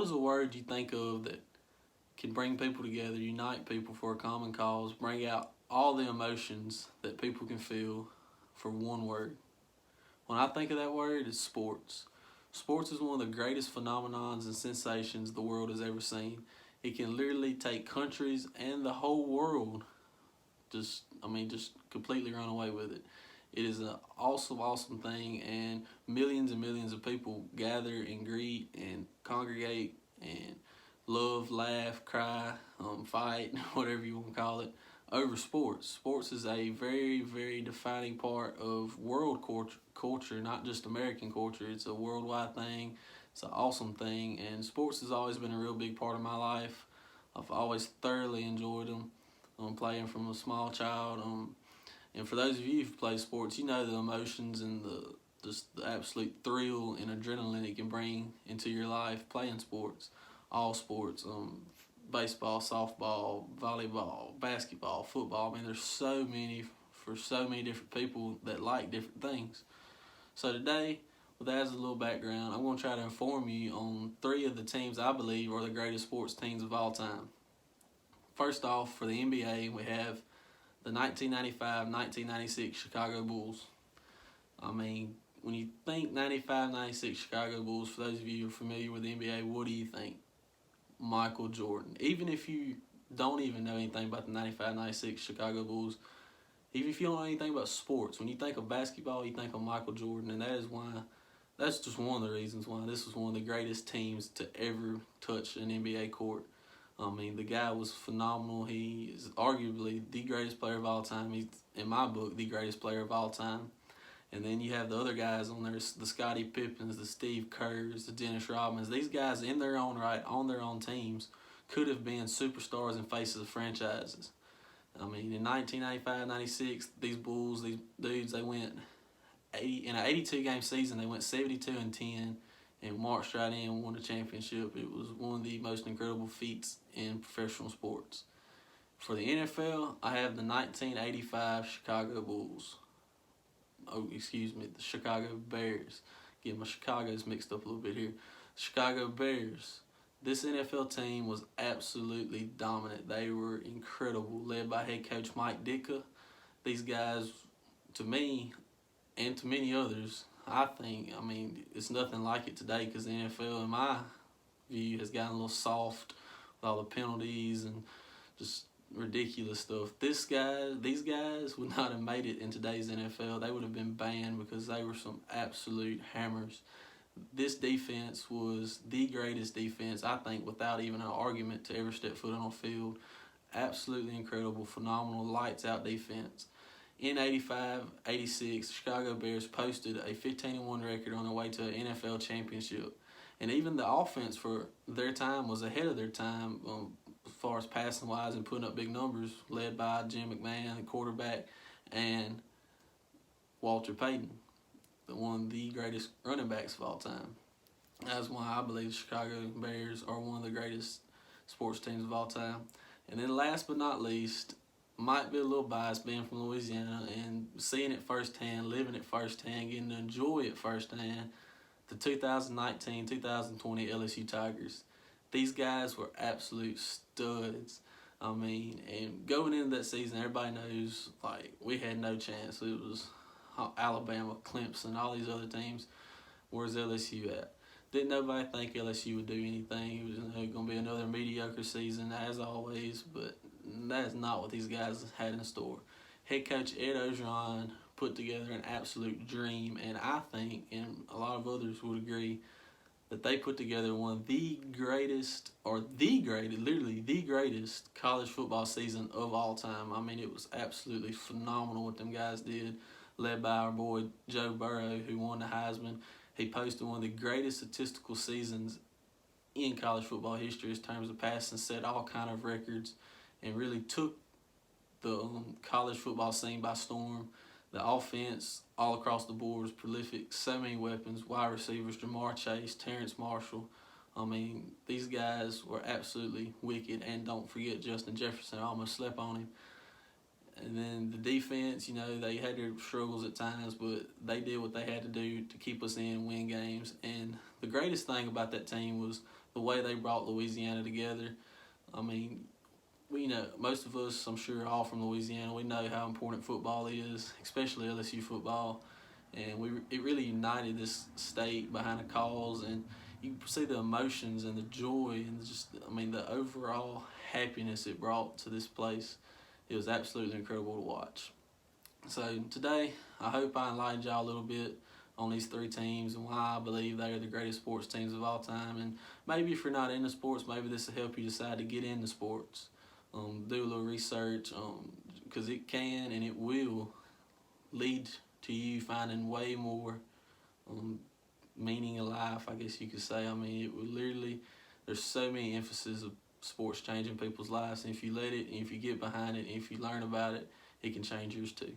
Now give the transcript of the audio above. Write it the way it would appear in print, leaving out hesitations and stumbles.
is a word you think of that can bring people together, unite people for a common cause, bring out all the emotions that people can feel for one word? When I think of that word, it's sports. Sports is one of the greatest phenomenons and sensations the world has ever seen. It can literally take countries and the whole world just completely run away with it. It is an awesome, awesome thing, and millions of people gather and greet and congregate and love, laugh, cry, fight, whatever you want to call it, over sports. Sports is a very, very defining part of world culture, not just American culture. It's a worldwide thing. It's an awesome thing, and sports has always been a real big part of my life. I've always thoroughly enjoyed them. Playing from a small child. And for those of you who play sports, you know the emotions and the absolute thrill and adrenaline it can bring into your life playing sports, all sports, baseball, softball, volleyball, basketball, football. I mean, there's so many for so many different people that like different things. So today, with that as a little background, I'm going to try to inform you on 3 of the teams I believe are the greatest sports teams of all time. First off, for the NBA, we have the 1995-1996 Chicago Bulls. I mean, when you think 95-96 Chicago Bulls, for those of you who are familiar with the NBA, what do you think? Michael Jordan. Even if you don't even know anything about the 95-96 Chicago Bulls, even if you don't know anything about sports, when you think of basketball, you think of Michael Jordan, and that's just one of the reasons why this was one of the greatest teams to ever touch an NBA court. I mean, the guy was phenomenal. He is arguably the greatest player of all time. He's, in my book, the greatest player of all time. And then you have the other guys on there, the Scottie Pippens, the Steve Kerrs, the Dennis Rodmans. These guys, in their own right, on their own teams, could have been superstars and faces of franchises. I mean, in 1995-96, these Bulls, these dudes, they went in an 82-game season, they went 72-10. And marched right in and won the championship. It was one of the most incredible feats in professional sports. For the NFL, I have the 1985 Chicago Bulls. The Chicago Bears. Get my Chicago's mixed up a little bit here. Chicago Bears. This NFL team was absolutely dominant. They were incredible, led by head coach Mike Ditka. These guys, to me, and to many others, I mean, it's nothing like it today because the NFL, in my view, has gotten a little soft with all the penalties and just ridiculous stuff. These guys would not have made it in today's NFL. They would have been banned because they were some absolute hammers. This defense was the greatest defense, I think, without even an argument, to ever step foot on a field. Absolutely incredible, phenomenal, lights-out defense. In 85-86, Chicago Bears posted a 15-1 record on their way to an NFL championship. And even the offense for their time was ahead of their time as far as passing-wise and putting up big numbers, led by Jim McMahon, the quarterback, and Walter Payton, one of the greatest running backs of all time. That's why I believe the Chicago Bears are one of the greatest sports teams of all time. And then last but not least, might be a little biased being from Louisiana and seeing it firsthand, living it firsthand, getting to enjoy it firsthand, the 2019-2020 LSU Tigers. These guys were absolute studs. I mean, and going into that season, everybody knows, like, we had no chance. It was Alabama, Clemson, all these other teams. Where's LSU at? Didn't nobody think LSU would do anything. It was going to be another mediocre season, as always, but that is not what these guys had in store. Head coach Ed Orgeron put together an absolute dream, and I think, and a lot of others would agree, that they put together one of the greatest, literally the greatest college football season of all time. I mean, it was absolutely phenomenal what them guys did, led by our boy Joe Burrow, who won the Heisman. He posted one of the greatest statistical seasons in college football history in terms of passing, set all kind of records, and really took the college football scene by storm. The offense all across the board was prolific. So many weapons, wide receivers, Jamar Chase, Terrence Marshall. I mean, these guys were absolutely wicked. And don't forget Justin Jefferson. I almost slept on him. And then the defense, they had their struggles at times, but they did what they had to do to keep us in, win games. And the greatest thing about that team was the way they brought Louisiana together. I mean, we know, most of us, I'm sure, all from Louisiana, we know how important football is, especially LSU football. And it really united this state behind a cause, and you see the emotions and the joy and just, I mean, the overall happiness it brought to this place. It was absolutely incredible to watch. So today, I hope I enlightened y'all a little bit on these three teams and why I believe they are the greatest sports teams of all time. And maybe if you're not into sports, maybe this will help you decide to get into sports. Do a little research, because it can and it will lead to you finding way more meaning in life, I guess you could say. I mean, it would literally, there's so many emphasis of sports changing people's lives, and if you let it, and if you get behind it, and if you learn about it, it can change yours too.